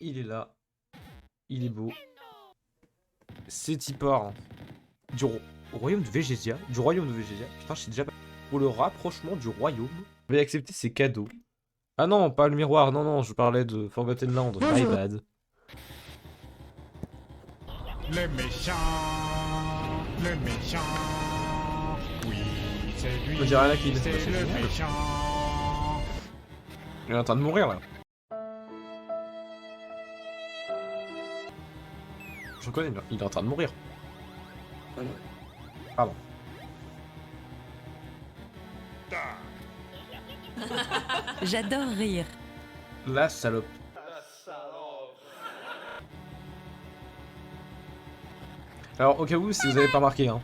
Il est là. Il est beau. C'est Tipor du royaume de Végésia. Du royaume de Végésia. Putain, je suis déjà pas... Pour le rapprochement du royaume. Veuillez accepter ses cadeaux. Ah non, pas le miroir. Non, non, je parlais de Forgotten Land. My bad. Le méchant, le méchant. Oui, c'est lui. On dirait Anakin, C'est c'est le génial. méchant. Il est en train de mourir là. Je reconnais, il est en train de mourir. Pardon. J'adore rire. La salope. Alors, au cas où, si vous avez pas remarqué, hein,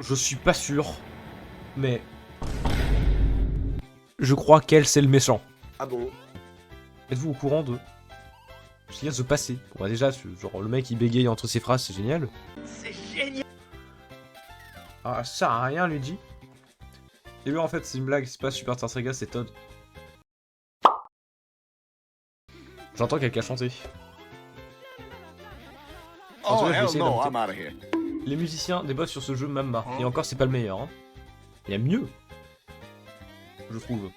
je suis pas sûr, mais je crois qu'elle, c'est le méchant. Ah bon? Êtes-vous au courant de ce qui vient de se passer? Bon, bah, déjà, genre, le mec, il bégaye entre ses phrases, c'est génial. C'est génial! Ah, ça sert à rien, lui dit. Et lui, en fait, c'est une blague, c'est pas Super Tarsaga, c'est Todd. J'entends quelqu'un chanter. En tout cas, je vais essayer d'en- I'm out of here. Les musiciens débattent sur ce jeu Mamma. Et encore, c'est pas le meilleur. Hein. Il y a mieux. Je trouve.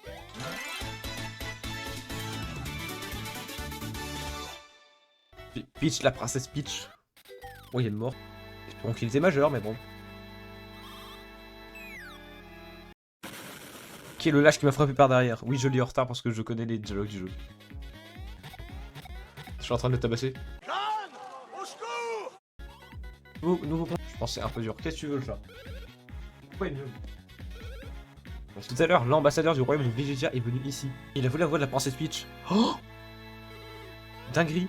Peach, la princesse Peach. Oh, il est mort. Espérons qu'il était majeur, mais bon. Qui est le lâche qui m'a frappé par derrière? Oui, je lis en retard parce que je connais les dialogues du jeu. Je suis en train de le tabasser. Nouveau compte. Je pensais un peu dur. Qu'est-ce que tu veux, le chat? Pourquoi il est nul? Tout à l'heure, l'ambassadeur du royaume de Végétia est venu ici. Il a volé la voix de la princesse Peach. Oh! Dinguerie!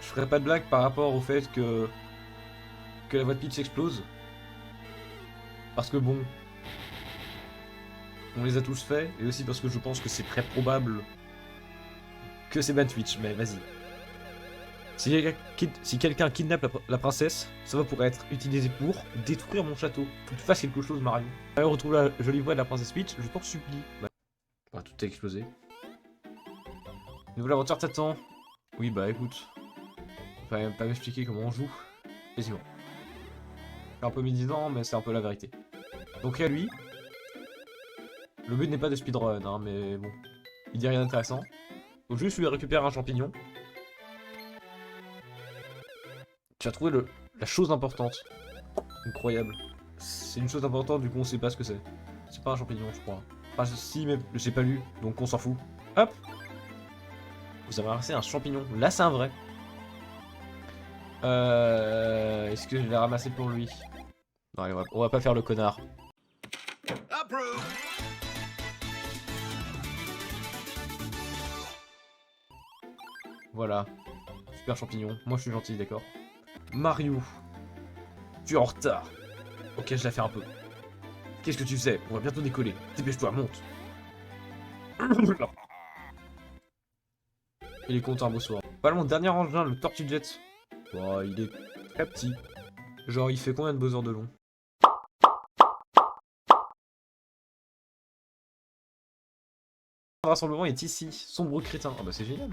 Je ferai pas de blague par rapport au fait que la voix de Peach explose. Parce que bon... On les a tous faits, et aussi parce que je pense que c'est très probable que c'est ban Twitch, mais vas-y. Si quelqu'un kidnappe la princesse, ça va pourrait être utilisé pour détruire mon château. Faut que tu fasses quelque chose, Mario. Allez, on retrouve la jolie voix de la princesse Peach, je t'en supplie. Bah, tout a explosé. Nouvelle aventure t'attend. Oui, bah écoute. Faut même pas m'expliquer comment on joue. Quasiment. C'est un peu médisant, mais c'est un peu la vérité. Donc à lui. Le but n'est pas de speedrun, hein, mais bon. Il dit rien d'intéressant. Faut juste lui récupérer un champignon. Tu as trouvé la chose importante. Incroyable. C'est une chose importante, du coup on sait pas ce que c'est. C'est pas un champignon, je crois. Enfin, si, mais j'ai pas lu, donc on s'en fout. Hop! Vous avez ramassé un champignon. Là, c'est un vrai. Est-ce que je l'ai ramassé pour lui? Non, on va pas faire le connard. Approve! Voilà. Super champignon. Moi, je suis gentil, d'accord. Mario. Tu es en retard. Ok, je la fais un peu. Qu'est-ce que tu faisais? On va bientôt décoller. Dépêche-toi, monte. Il est content, beau soir. Voilà mon dernier engin, le Tortue Jet. Oh, il est très petit. Genre, il fait combien de Bowser de long? Le rassemblement est ici. Sombre crétin. Ah bah c'est génial.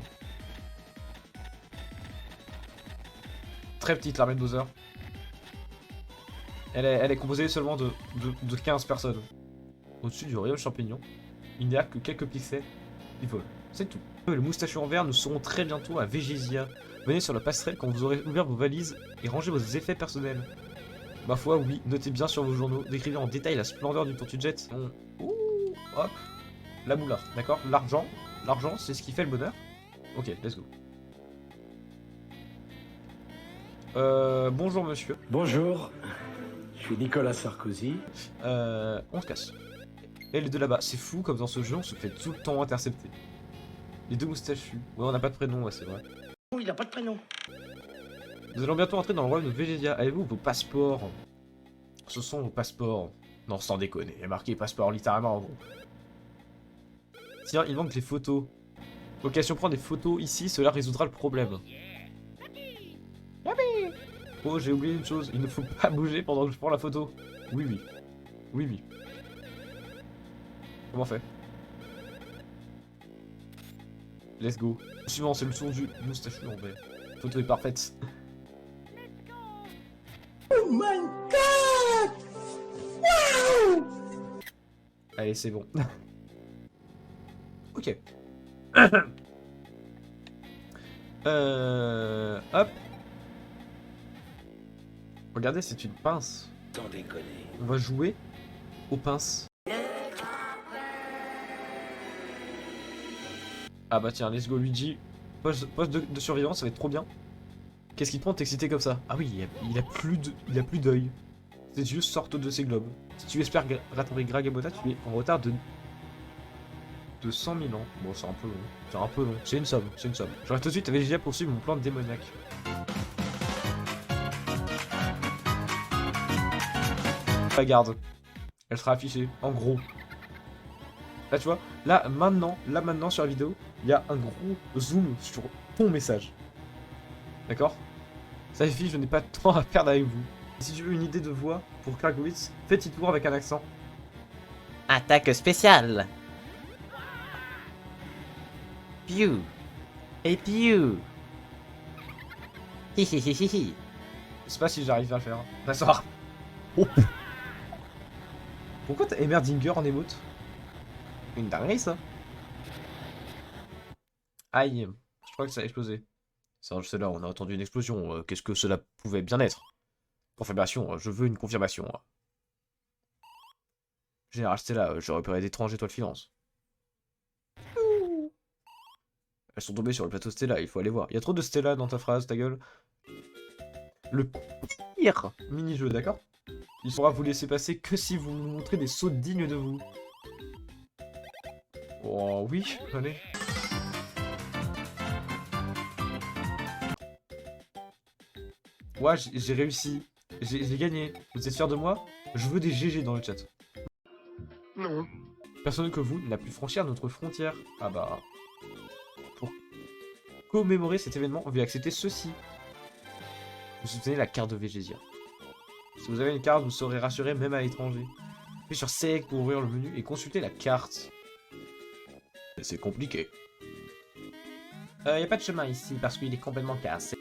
Très petite l'armée de Bowser. Elle est composée seulement de 15 personnes. Au-dessus du royaume champignon, il n'y a que quelques pixels qui volent. C'est tout. Le moustachu en vert, nous serons très bientôt à Végésia. Venez sur la passerelle quand vous aurez ouvert vos valises et rangé vos effets personnels. Ma foi, oui, notez bien sur vos journaux, décrivez en détail la splendeur du Tortue Jet. Ouh, hop, la moula, d'accord? L'argent, c'est ce qui fait le bonheur. Ok, let's go. Bonjour monsieur. Bonjour, je suis Nicolas Sarkozy. On se casse. Et les deux là-bas, c'est fou comme dans ce jeu on se fait tout le temps intercepter. Les deux moustachus. Ouais, on n'a pas de prénom, ouais, c'est vrai. Oh, il a pas de prénom. Nous allons bientôt entrer dans le royaume de Végésia. Avez-vous vos passeports? Ce sont vos passeports. Non, sans déconner, il y a marqué passeport littéralement en gros. Tiens, il manque les photos. Ok, si on prend des photos ici, cela résoudra le problème. Oh, j'ai oublié une chose, il ne faut pas bouger pendant que je prends la photo. Oui, oui. Oui, oui. Comment on fait? Let's go. Suivant, c'est le tour du moustachu en vrai. Photo est parfaite. Oh my god! Wow! Allez, c'est bon. Ok. Hop. Regardez, c'est une pince. Sans déconner. On va jouer aux pinces. Ah bah tiens, let's go Luigi. Poste de survivance, ça va être trop bien. Qu'est-ce qui te prend de t'exciter comme ça? Ah oui, il a plus d'œil. Ses yeux sortent de ses globes. Si tu espères rattraper Gragabota, tu es en retard de 100 000 ans. Bon, c'est un peu long. C'est un peu long. C'est une somme, c'est une somme. J'aurais tout de suite avec GG poursuivre mon plan de démoniaque. La garde. Elle sera affichée, en gros. Là, tu vois, là, maintenant, sur la vidéo, il y a un gros zoom sur ton message. D'accord? Ça suffit, je n'ai pas de temps à perdre avec vous. Et si tu veux une idée de voix pour Kragowitz, fais petit tour avec un accent. Attaque spéciale. Piu. Et piu. Hihihihi. Je sais pas si j'arrive à le faire. Ça sort. Oh. Pourquoi t'as Emerdinger en émote? Une dinguerie ça. Aïe. Je crois que ça a explosé. C'est là, on a entendu une explosion. Qu'est-ce que cela pouvait bien être? Confirmation, je veux une confirmation. Général Stella, j'ai repéré d'étranges étoiles filantes. Elles sont tombées sur le plateau Stella, il faut aller voir. Il y a trop de Stella dans ta phrase, ta gueule. Le pire mini-jeu, d'accord? Il faudra vous laisser passer que si vous nous montrez des sauts dignes de vous. Oh oui, allez. Ouais, j'ai réussi. J'ai gagné. Vous êtes fiers de moi? Je veux des GG dans le chat. Non. Personne que vous n'a pu franchir notre frontière. Ah bah... Pour commémorer cet événement, veuillez accepter ceci. Vous soutenez la carte de Végésia. Si vous avez une carte, vous serez rassuré même à l'étranger. Appuyez sur Select pour ouvrir le menu et consulter la carte. C'est compliqué. Y a pas de chemin ici parce qu'il est complètement cassé.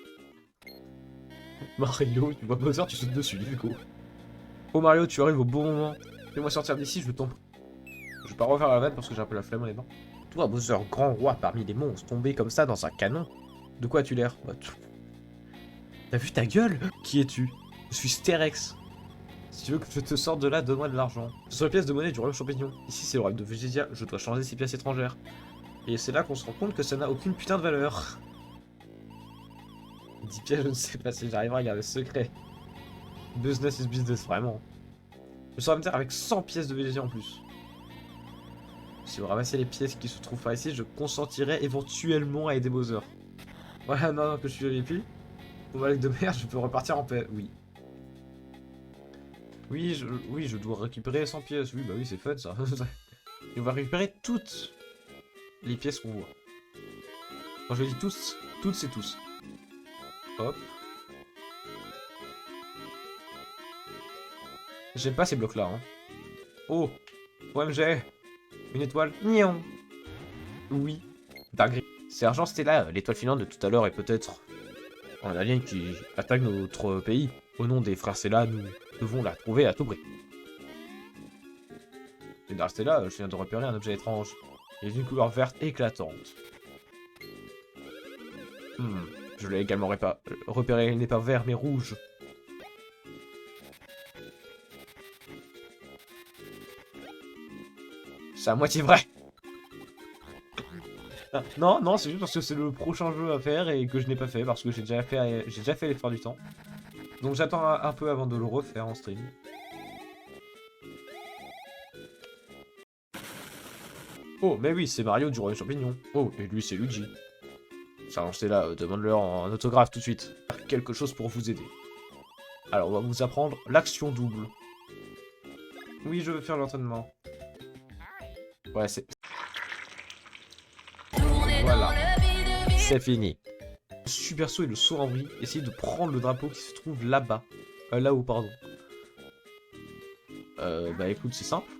Mario, tu vois Bowser, tu sautes dessus, du coup. Oh Mario, tu arrives au bon moment. Fais-moi sortir d'ici, je t'en prie. Je vais pas refaire la vanne parce que j'ai un peu la flemme honnêtement. Toi, Bowser, grand roi parmi les monstres, tombé comme ça dans un canon. De quoi as-tu l'air? T'as vu ta gueule? Qui es-tu? Je suis Sterex. Si tu veux que je te sorte de là, donne-moi de l'argent. Ce sont les pièces de monnaie du royaume champignon. Ici, c'est le royaume de Végésia, je dois changer ces pièces étrangères. Et c'est là qu'on se rend compte que ça n'a aucune putain de valeur. 10 pièces, je ne sais pas si j'arriverai à garder ce secret. Business is business, vraiment. Je serai même avec 100 pièces de Végésia en plus. Si vous ramassez les pièces qui se trouvent par ici, je consentirai éventuellement à aider Bowser. Voilà, non, que je suis VIP. Pour ma de merde, je peux repartir en paix. Oui. Oui, je dois récupérer 100 pièces. Oui, bah oui, c'est fun ça. Et on va récupérer toutes les pièces qu'on voit. Quand je dis tous, toutes c'est tous. Hop. J'aime pas ces blocs là. Hein. Oh, OMG. Une étoile. Nion. Oui. Dinguerie. Sergent Stella, l'étoile filante de tout à l'heure est peut-être un alien qui attaque notre pays. Au nom des frères Stella, nous devons la trouver à tout prix. Général Stella, je viens de repérer un objet étrange. Il est d'une couleur verte éclatante. Je l'ai également repéré, il n'est pas vert mais rouge. C'est à moitié vrai. Non, non, c'est juste parce que c'est le prochain jeu à faire et que je n'ai pas fait parce que j'ai déjà fait l'effort du temps. Donc j'attends un peu avant de le refaire en stream. Oh, mais oui, c'est Mario du Royaume Champignon. Oh, et lui c'est Luigi. Sergent Stella, demande-leur en autographe tout de suite. Quelque chose pour vous aider. Alors, on va vous apprendre l'action double. Oui, je veux faire l'entraînement. Ouais, c'est... Voilà. C'est fini. Le super saut et le saut en vrille. Essayez de prendre le drapeau qui se trouve là-bas. Là-haut, pardon. Bah écoute, c'est simple.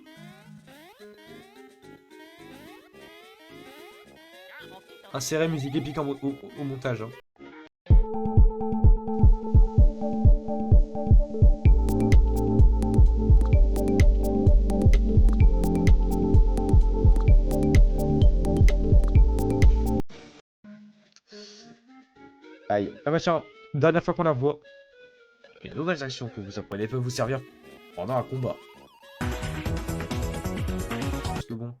insérer musique épique au montage. Hein. Aïe. Ah machin, dernière fois qu'on la voit. Les nouvelles actions que vous apprenez peuvent vous servir pendant un combat. Parce que bon,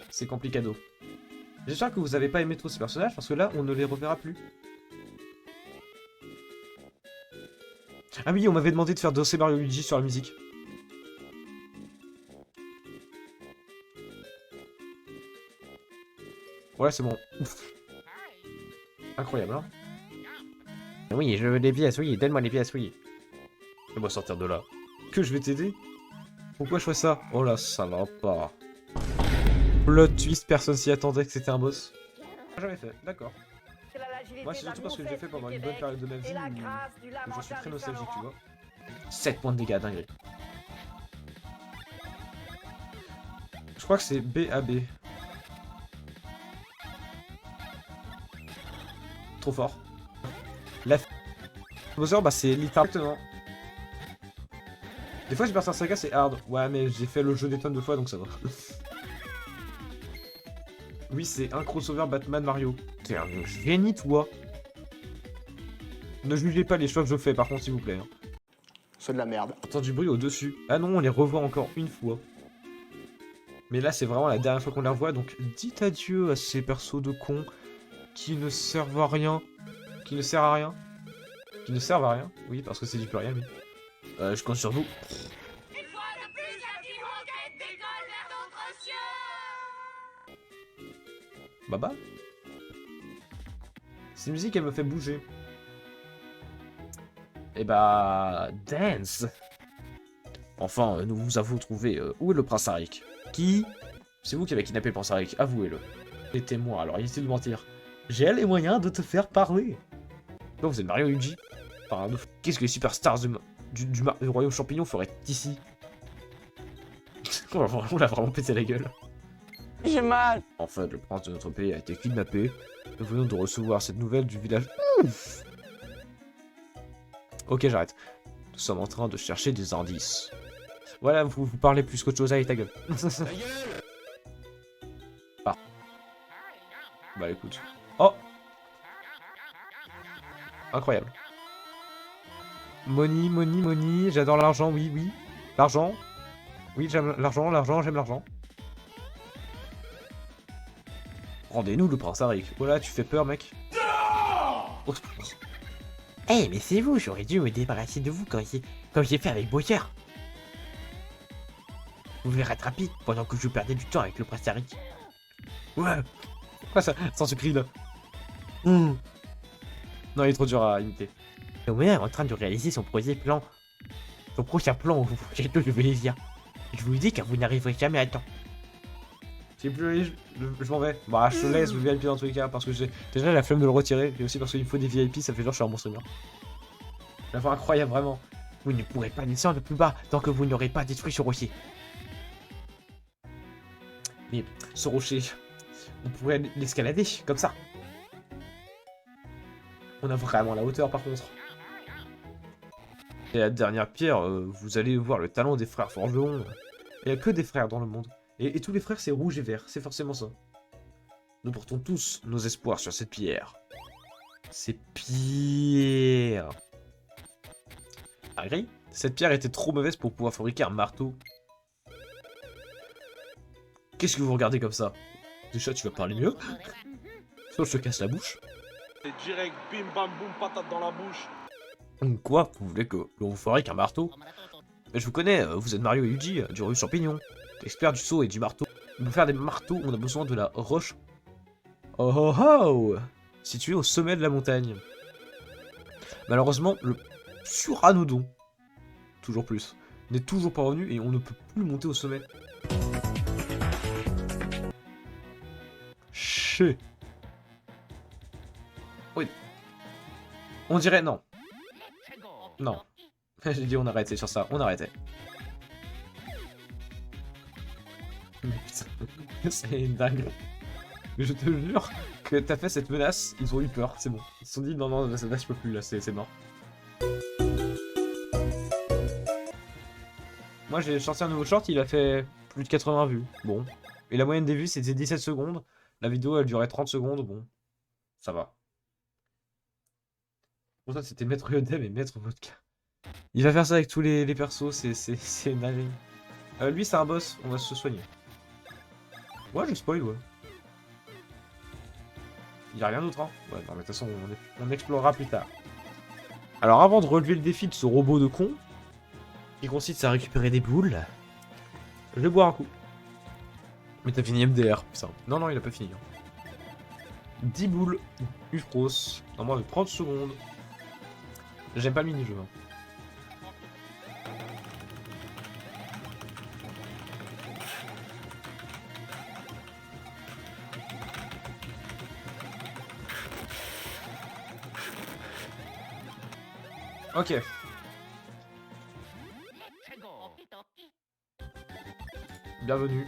c'est complicado. J'espère que vous avez pas aimé trop ces personnages parce que là, on ne les reverra plus. Ah oui, on m'avait demandé de faire danser Mario Luigi sur la musique. Ouais, c'est bon. Ouf. Incroyable, hein. Oui, je veux des pieds à souiller, donne-moi des pieds à souiller. Fais-moi sortir de là. Que je vais t'aider? Pourquoi je fais ça? Oh là, ça va pas. Plot twist, personne s'y attendait que c'était un boss. Jamais fait, d'accord. Moi, c'est surtout parce que j'ai fait pendant une bonne période de ma vie où je suis très nostalgique, tu vois. 7 points de dégâts, dingue. Je crois que c'est BAB. Trop fort. La Bowser, bah c'est littéralement. Des fois, j'ai perdu un saga, c'est hard. Ouais, mais j'ai fait le jeu des tonnes de fois, donc ça va. Oui, c'est un crossover Batman Mario. T'es un génie, toi. Ne jugez pas les choix que je fais, par contre, s'il vous plaît. Hein. C'est de la merde. J'entends du bruit au-dessus. Ah non, on les revoit encore une fois. Mais là, c'est vraiment la dernière fois qu'on les revoit, donc dites adieu à ces persos de cons qui ne servent à rien. Qui ne servent à rien. Qui ne servent à rien. Oui, parce que c'est du pluriel, oui. Je compte sur vous. Baba. Cette musique, elle me fait bouger. Et bah... Dance. Enfin, nous vous avons trouvé... où est le prince Arik? Qui? C'est vous qui avez kidnappé le prince Arik, avouez-le. Les témoins, alors inutile de mentir. J'ai les moyens de te faire parler. Non, vous êtes Mario Luigi. Qu'est-ce que les superstars du royaume champignon feraient ici? On l'a vraiment pété la gueule. J'ai mal. En fait, le prince de notre pays a été kidnappé. Nous venons de recevoir cette nouvelle du village. Ouf. Ok, j'arrête. Nous sommes en train de chercher des indices. Voilà, vous parlez plus qu'autre chose. Allez, ta gueule. Ah. Bah écoute. Oh. Incroyable. Money, money, money. J'adore l'argent, oui, oui. L'argent. Oui, j'aime l'argent, j'aime l'argent. Rendez-nous le prince Arik. Voilà, tu fais peur, mec. Oh. Eh, mais c'est vous, j'aurais dû me débarrasser de vous comme j'ai fait avec Bowser. Vous m'avez rattrapé pendant que je perdais du temps avec le prince Arik. Ouais. Quoi ça? Sans ce cri là. Non, il est trop dur à imiter. Le meilleur est en train de réaliser son prochain plan. Son prochain plan au château de Vélésia. Je vous le dis car vous n'arriverez jamais à temps. J'ai plus je m'en vais. Bah, je te laisse le VIP dans tous les cas parce que j'ai déjà la flemme de le retirer et aussi parce qu'il me faut des VIP, ça fait genre je suis un bon streamer. La voix incroyable, vraiment. Vous ne pourrez pas descendre plus bas tant que vous n'aurez pas détruit ce rocher. Mais ce rocher, on pourrait l'escalader comme ça. On a vraiment la hauteur par contre. Et la dernière pierre, vous allez voir le talent des frères forgerons. Il n'y a que des frères dans le monde. Et tous les frères, c'est rouge et vert, c'est forcément ça. Nous portons tous nos espoirs sur cette pierre. Ces pierres. Agri, cette pierre était trop mauvaise pour pouvoir fabriquer un marteau. Qu'est-ce que vous regardez comme ça? Déjà, tu vas parler mieux? Sinon, je te casse la bouche. Et direct, bim bam boum, patate dans la bouche. Quoi? Vous voulez que l'on vous fabrique un marteau? Mais je vous connais, vous êtes Mario et Luigi, du rue Champignon. Expert du saut et du marteau. Pour faire des marteaux, on a besoin de la roche. Oh oh oh! Située au sommet de la montagne. Malheureusement, le Suranodon, toujours plus, n'est toujours pas revenu et on ne peut plus monter au sommet. Chut. Oui. On dirait non. Non. J'ai dit on arrête, c'est sur ça, on arrêtait. Mais putain, c'est une dingue. Mais je te jure que t'as fait cette menace, ils ont eu peur, c'est bon. Ils se sont dit non, non, là, je peux plus, là, c'est mort. Moi j'ai sorti un nouveau short, il a fait plus de 80 vues. Bon. Et la moyenne des vues c'était 17 secondes. La vidéo elle durait 30 secondes, bon. Ça va. Pour ça c'était Maître Yodem et Maître Vodka. Il va faire ça avec tous les persos, c'est naze. Lui c'est un boss, on va se soigner. Ouais, je spoil, ouais. Y'a rien d'autre, hein. Ouais, non, mais de toute façon, on explorera plus tard. Alors, avant de relever le défi de ce robot de con, qui consiste à récupérer des boules, je vais boire un coup. Mais t'as fini MDR, putain. Non, non, il a pas fini. Hein. 10 boules, Ufros, normalement avec 30 secondes. J'aime pas le mini-jeu. Hein. Ok. Bienvenue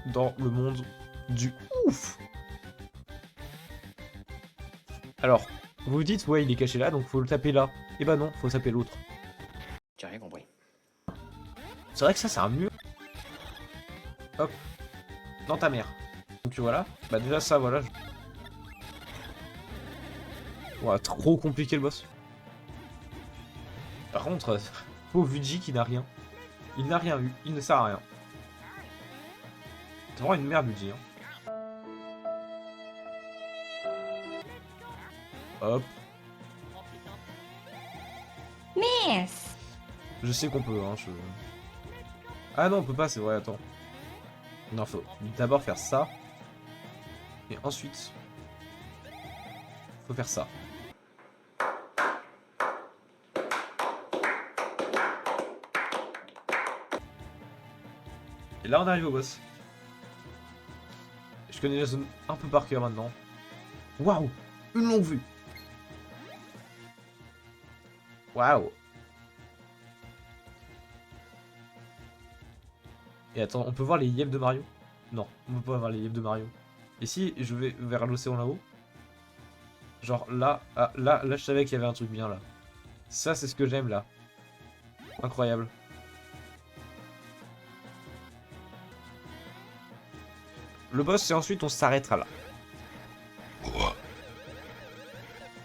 dans le monde du ouf. Alors, vous vous dites, ouais, il est caché là, donc faut le taper là. Et bah non, faut taper l'autre. J'ai rien compris. C'est vrai que ça, c'est un mur. Hop. Dans ta mère. Donc voilà. Bah déjà ça, voilà. Ouais, trop compliqué le boss. Par contre, pauvre Luigi qui n'a rien. Il n'a rien eu, il ne sert à rien. C'est vraiment une merde Luigi. Hein. Hop. Miss. Je sais qu'on peut, hein. Ah non, on peut pas, c'est vrai, attends. Non, faut d'abord faire ça. Et ensuite... faut faire ça. Et là on arrive au boss. Je connais la zone un peu par cœur maintenant. Waouh, une longue vue. Waouh. Et attends, on peut voir les yeux de Mario? Non, on peut pas voir les yeux de Mario. Et si je vais vers l'océan là-haut? Genre là, ah, là je savais qu'il y avait un truc bien là. Ça c'est ce que j'aime là. Incroyable. Le boss, et ensuite on s'arrêtera là.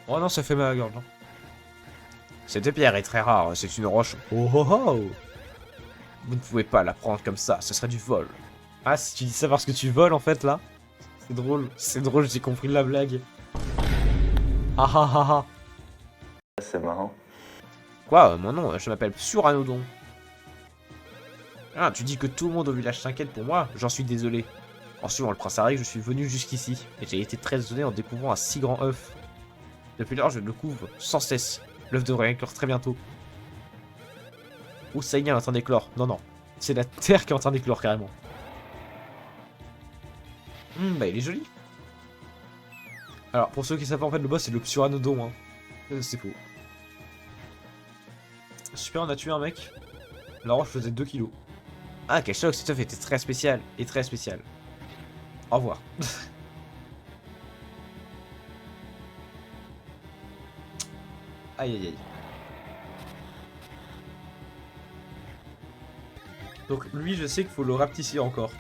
Oh non, ça fait mal à la gorge. Hein. Cette pierre est très rare, c'est une roche. Oh oh oh! Vous ne pouvez pas la prendre comme ça, ce serait du vol. Ah, si tu dis ça parce que tu voles en fait là? C'est drôle, j'ai compris la blague. Ah ah ah ah! C'est marrant. Quoi, mon nom, je m'appelle Psuranodon. Ah, tu dis que tout le monde au village s'inquiète pour moi? J'en suis désolé. En suivant le prince Harry, je suis venu jusqu'ici, et j'ai été très étonné en découvrant un si grand œuf. Depuis lors, je le couvre sans cesse. L'œuf devrait éclore très bientôt. Ouh, ça y est, il est en train d'éclore. Non, non. C'est la terre qui est en train d'éclore, carrément. Bah, il est joli. Alors, pour ceux qui savent pas, en fait, le boss, c'est le Psuranodon, hein. C'est faux. Super, on a tué un mec. La roche faisait 2 kilos. Ah, quel choc, cet œuf était très spécial, et très spécial. Au revoir. Aïe aïe aïe. Donc lui je sais qu'il faut le rapetisser encore.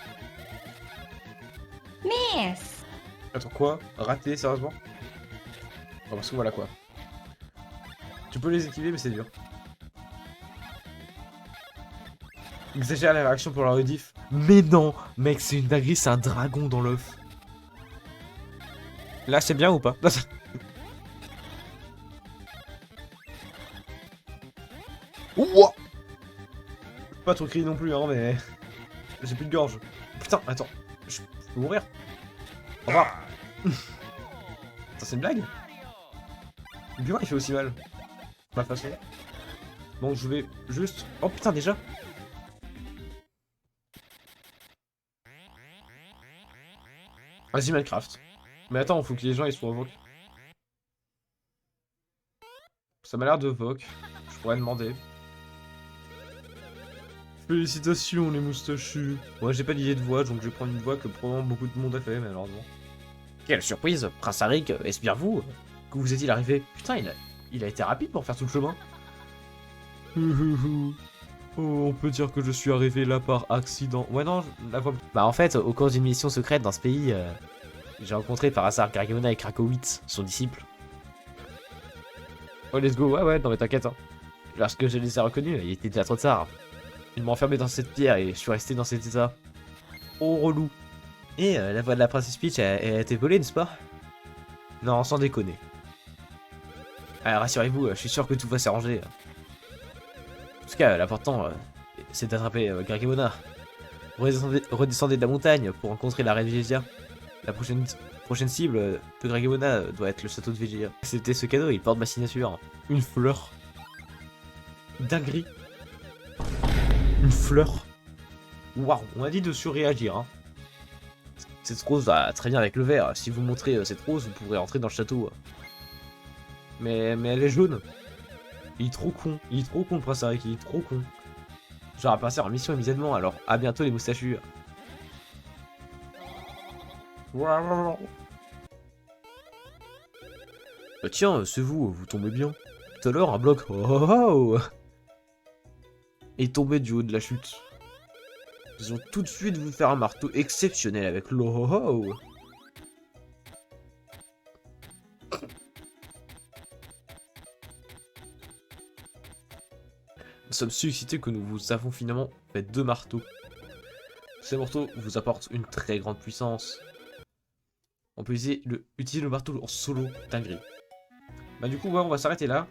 Miss. Attends quoi? Rater sérieusement? Oh, parce que voilà quoi. Tu peux les esquiver mais c'est dur. Exagère la réaction pour la rediff. Mais non, mec, c'est une dinguerie, c'est un dragon dans l'œuf. Là, c'est bien ou pas? Ouah! Pas trop crier non plus, hein, mais... J'ai plus de gorge. Putain, attends. Je peux mourir. Au revoir. Ça, c'est une blague? Puis il fait aussi mal. Ma façon. Bon, je vais juste... Oh putain, déjà? Vas-y Minecraft. Mais attends, faut que les gens ils soient vogue. Ça m'a l'air de vogue. Je pourrais demander. Félicitations les moustachus. Moi j'ai pas d'idée de voix, donc je vais prendre une voix que probablement beaucoup de monde a fait malheureusement. Quelle surprise, Prince Arik, est-ce bien vous? Que vous est-il arrivé? Putain, il a été rapide pour faire tout le chemin. Oh, on peut dire que je suis arrivé là par accident. Ouais non, la voix... Bah en fait, au cours d'une mission secrète dans ce pays, j'ai rencontré par hasard Gargimona et Krakowitz, son disciple. Oh let's go, ouais, non mais t'inquiète hein. Lorsque je les ai reconnus, il était déjà trop tard. Ils m'ont enfermé dans cette pierre et je suis resté dans cet état. Oh relou. Et la voix de la princesse Peach elle a été volée, n'est-ce pas? Non, sans déconner. Alors rassurez-vous, je suis sûr que tout va s'arranger. En tout cas, l'important, c'est d'attraper Gargimona. Redescendez de la montagne pour rencontrer la reine Végésia. La prochaine cible de Gargimona doit être le château de Végésia. Acceptez ce cadeau, il porte ma signature. Une fleur. Dinguerie. Une fleur. Waouh, on a dit de surréagir hein. Cette rose va très bien avec le vert. Si vous montrez cette rose, vous pourrez entrer dans le château. Mais elle est jaune. Il est trop con le prince Arik, il est trop con. J'aurai passé en mission immédiatement, alors à bientôt les moustachus. Tiens, c'est vous tombez bien. Tout à l'heure, un bloc oh, est tombé du haut de la chute. Ils ont tout de suite vous faire un marteau exceptionnel avec l'oh. Nous sommes si excités que nous vous avons finalement fait 2 marteaux. Ces marteaux vous apportent une très grande puissance. On peut utiliser le marteau en solo, dinguerie. Bah du coup ouais, on va s'arrêter là.